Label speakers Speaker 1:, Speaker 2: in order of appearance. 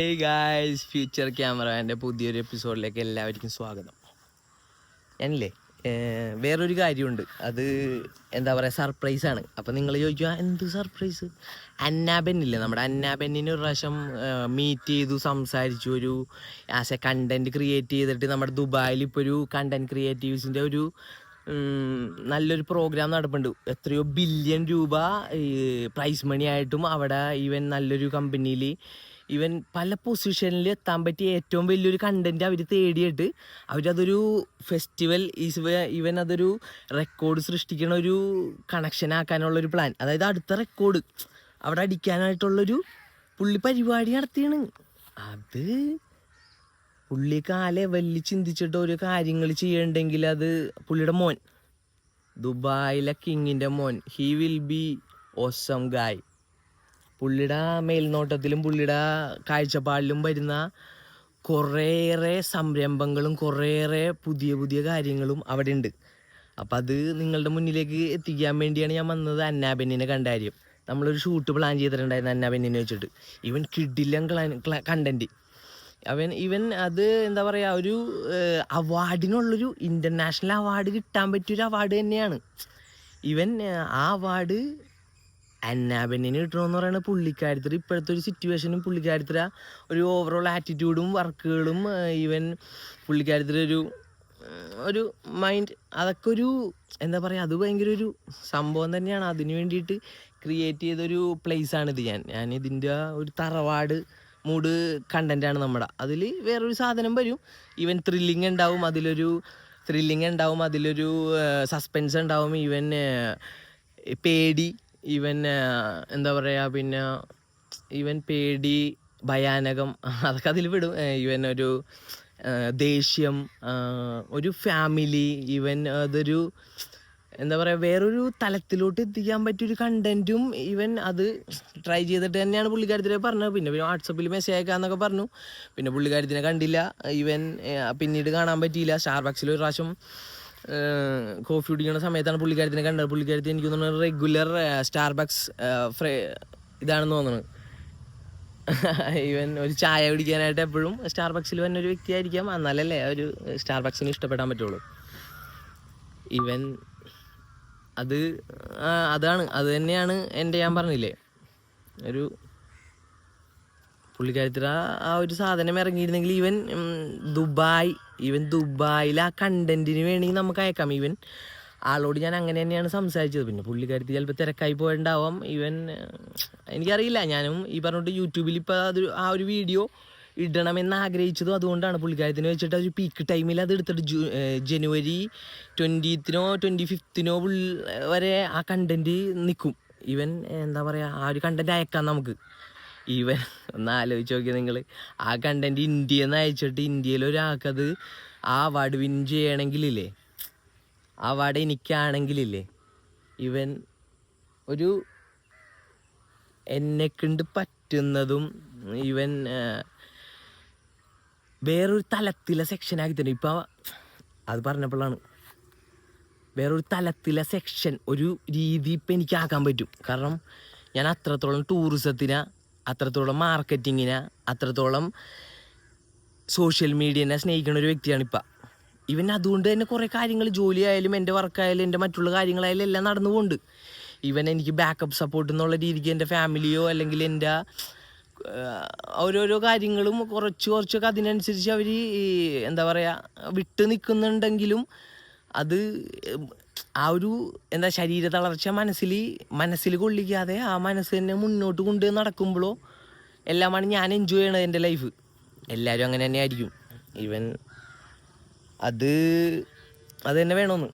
Speaker 1: Hey guys, future ക്യാമറൻ്റെ പുതിയൊരു എപ്പിസോഡിലേക്ക് എല്ലാവർക്കും സ്വാഗതം. ഞാനില്ലേ വേറൊരു കാര്യമുണ്ട്, അത് എന്താ പറയുക, സർപ്രൈസാണ്. അപ്പോൾ നിങ്ങൾ ചോദിക്കുക എന്ത് സർപ്രൈസ്? അന്നാബെന്നില്ലേ, നമ്മുടെ അന്നാബെന്നിന് ഒരു പ്രാവശ്യം മീറ്റ് ചെയ്തു, സംസാരിച്ചു. ഒരു ആസ് എ കണ്ടൻറ് ക്രിയേറ്റ് ചെയ്തിട്ട് നമ്മുടെ ദുബായിൽ ഇപ്പോൾ ഒരു കണ്ടൻറ് ക്രിയേറ്റീവ്സിൻ്റെ ഒരു നല്ലൊരു പ്രോഗ്രാം നടപ്പുണ്ട്. എത്രയോ ബില്യൺ രൂപ പ്രൈസ് മണി ആയിട്ടും അവിടെ ഈവൻ നല്ലൊരു കമ്പനിയിൽ ഈവൻ പല പൊസിഷനിൽ എത്താൻ പറ്റിയ ഏറ്റവും വലിയൊരു കണ്ടൻറ്റ് അവർ തേടിയിട്ട് അവരതൊരു ഫെസ്റ്റിവൽ ഈവൻ അതൊരു റെക്കോർഡ് സൃഷ്ടിക്കണ ഒരു കണക്ഷൻ ആക്കാനുള്ളൊരു പ്ലാൻ, അതായത് അടുത്ത റെക്കോർഡ് അവിടെ അടിക്കാനായിട്ടുള്ളൊരു പുള്ളി പരിപാടി നടത്തിയാണ്. അത് പുള്ളിക്ക് ആ ലെവലിൽ ചിന്തിച്ചിട്ട് ഒരു കാര്യങ്ങൾ ചെയ്യണ്ടെങ്കിൽ അത് പുള്ളിയുടെ മോൻ, ദുബായിലെ കിങ്ങിൻ്റെ മോൻ, ഹി വിൽ ബി ഓസം ഗായ്. പുള്ളിയുടെ മേൽനോട്ടത്തിലും പുള്ളിയുടെ കാഴ്ചപ്പാടിലും വരുന്ന കുറേയേറെ സംരംഭങ്ങളും കുറേയേറെ പുതിയ പുതിയ കാര്യങ്ങളും അവിടെ ഉണ്ട്. അപ്പം അത് നിങ്ങളുടെ മുന്നിലേക്ക് എത്തിക്കാൻ വേണ്ടിയാണ് ഞാൻ വന്നത്. അന്നാബെന്നിനെ കണ്ട കാര്യം നമ്മളൊരു ഷൂട്ട് പ്ലാൻ ചെയ്തിട്ടുണ്ടായിരുന്നു അന്നാബെന്നിനെ വെച്ചിട്ട്. ഈവൻ കിഡിലും കണ്ടൻറ്റ് ഈവൻ അത് എന്താ പറയുക, ഒരു അവാർഡിനുള്ളൊരു ഇൻ്റർനാഷണൽ അവാർഡ് കിട്ടാൻ പറ്റിയൊരു അവാർഡ് തന്നെയാണ്. ഈവൻ ആ അവാർഡ് അന്നാബെന്നിന് കിട്ടണമെന്ന് പറയുന്നത് പുള്ളിക്കാരത്തിൽ ഇപ്പോഴത്തെ ഒരു സിറ്റുവേഷനും പുള്ളിക്കാരത്തിൽ ഒരു ഓവറോൾ ആറ്റിറ്റ്യൂഡും വർക്കുകളും ഈവൻ പുള്ളിക്കാരത്തിലൊരു ഒരു മൈൻഡ്, അതൊക്കെ ഒരു എന്താ പറയുക, അത് ഭയങ്കര ഒരു സംഭവം തന്നെയാണ്. അതിന് വേണ്ടിയിട്ട് ക്രിയേറ്റ് ചെയ്തൊരു പ്ലേസാണിത്. ഞാൻ ഇതിൻ്റെ ഒരു തറവാട് മൂഡ് കണ്ടൻറ്റാണ് നമ്മുടെ. അതിൽ വേറൊരു സാധനം വരും, ഈവൻ ത്രില്ലിങ് ഉണ്ടാവും, അതിലൊരു സസ്പെൻസ് ഉണ്ടാവും, ഈവൻ പേടി, ഈവൻ എന്താ പറയുക, പിന്നെ ഈവൻ പേടി, ഭയാനകം, അതൊക്കെ അതിൽ വിടും. ഈവൻ ഒരു ദേഷ്യം, ഒരു ഫാമിലി, ഈവൻ അതൊരു എന്താ പറയുക, വേറൊരു തലത്തിലോട്ട് എത്തിക്കാൻ പറ്റിയൊരു കണ്ടൻറ്റും ഈവൻ അത് ട്രൈ ചെയ്തിട്ട് തന്നെയാണ് പുള്ളിക്കാരത്തിനെ പറഞ്ഞത്. പിന്നെ വാട്സപ്പിൽ മെസ്സേജ് അയക്കാമെന്നൊക്കെ പറഞ്ഞു. പിന്നെ പുള്ളിക്കാരത്തിനെ കണ്ടില്ല, ഈവൻ പിന്നീട് കാണാൻ പറ്റിയില്ല. സ്റ്റാർബക്സിൽ ഒരു പ്രാവശ്യം കോഫി കുടിക്കുന്ന സമയത്താണ് പുള്ളിക്കാരത്തിനെ കണ്ടത്. പുള്ളിക്കാരത്തി എനിക്ക് തോന്നുന്നു റെഗുലർ സ്റ്റാർബക്സ് ഇതാണെന്ന് തോന്നുന്നു. ഈവൻ ഒരു ചായ കുടിക്കാനായിട്ട് എപ്പോഴും സ്റ്റാർബക്സിൽ വന്ന ഒരു വ്യക്തിയായിരിക്കാം, എന്നാലല്ലേ ഒരു സ്റ്റാർബക്സിന് ഇഷ്ടപ്പെടാൻ പറ്റുള്ളൂ. ഈവൻ അത് തന്നെയാണ് എൻ്റെ, ഞാൻ പറഞ്ഞില്ലേ, ഒരു പുള്ളിക്കാരത്തിൽ ആ ഒരു സാധനം ഇറങ്ങിയിരുന്നെങ്കിൽ ഈവൻ ദുബായിൽ ആ കണ്ടൻറ്റിന് വേണമെങ്കിൽ നമുക്ക് അയക്കാം. ഈവൻ ആളോട് ഞാൻ അങ്ങനെ തന്നെയാണ് സംസാരിച്ചത്. പിന്നെ പുള്ളിക്കാരത്തി ചിലപ്പോൾ തിരക്കായി പോയിട്ടുണ്ടാവാം. ഈവൻ എനിക്കറിയില്ല, ഞാനും ഈ പറഞ്ഞിട്ട് യൂട്യൂബിൽ ഇപ്പോൾ ആ ഒരു വീഡിയോ ഇടണമെന്ന് ആഗ്രഹിച്ചതും അതുകൊണ്ടാണ്. പുള്ളിക്കാരത്തിനെ വെച്ചിട്ട് ഒരു പീക്ക് ടൈമിൽ അത് എടുത്തിട്ട് ജനുവരി 20th 25th വരെ ആ കണ്ടൻറ്റ് നിൽക്കും. ഈവൻ എന്താ പറയുക, ആ ഒരു കണ്ടൻറ്റ് അയക്കാം നമുക്ക്. ഈവൻ ഒന്ന് ആലോചിച്ച് നോക്കിയാൽ നിങ്ങൾ, ആ കണ്ടൻറ്റ് ഇന്ത്യയിൽ നിന്ന് അയച്ചിട്ട് ഇന്ത്യയിലൊരാൾക്കത് ആ അവാർഡ് വിൻ ചെയ്യണമെങ്കിലില്ലേ, ആ അവാർഡ് എനിക്കാണെങ്കിലില്ലേ, ഈവൻ ഒരു എന്നെക്കൊണ്ട് പറ്റുന്നതും ഈവൻ വേറൊരു തലത്തിലെ സെക്ഷനാക്കി തന്നെ. ഇപ്പോൾ അത് പറഞ്ഞപ്പോഴാണ് വേറൊരു തലത്തിലെ സെക്ഷൻ ഒരു രീതി ഇപ്പം എനിക്കാക്കാൻ പറ്റും. കാരണം ഞാൻ അത്രത്തോളം ടൂറിസത്തിനെ, അത്രത്തോളം മാർക്കറ്റിങ്ങിനെ, അത്രത്തോളം സോഷ്യൽ മീഡിയനെ സ്നേഹിക്കുന്ന ഒരു വ്യക്തിയാണിപ്പോൾ. ഈവൻ അതുകൊണ്ട് തന്നെ കുറേ കാര്യങ്ങൾ, ജോലിയായാലും എൻ്റെ വർക്കായാലും എൻ്റെ മറ്റുള്ള കാര്യങ്ങളായാലും എല്ലാം നടന്നു പോകുന്നുണ്ട്. ഈവൻ എനിക്ക് ബാക്കപ്പ് സപ്പോർട്ട് എന്നുള്ള രീതിക്ക് എൻ്റെ ഫാമിലിയോ അല്ലെങ്കിൽ എൻ്റെ ഓരോരോ കാര്യങ്ങളും കുറച്ചൊക്കെ അതിനനുസരിച്ച് അവർ എന്താ പറയുക വിട്ട് നിൽക്കുന്നുണ്ടെങ്കിലും അത് ആ ഒരു എന്താ ശരീര തളർച്ച മനസ്സിൽ കൊള്ളിക്കാതെ ആ മനസ്സ് തന്നെ മുന്നോട്ട് കൊണ്ട് നടക്കുമ്പോഴോ എല്ലാമാണ് ഞാൻ എൻജോയ് ചെയ്യണത് എൻ്റെ ലൈഫ്. എല്ലാവരും അങ്ങനെ തന്നെ ആയിരിക്കും. ഈവൻ അത് തന്നെ വേണമെന്ന്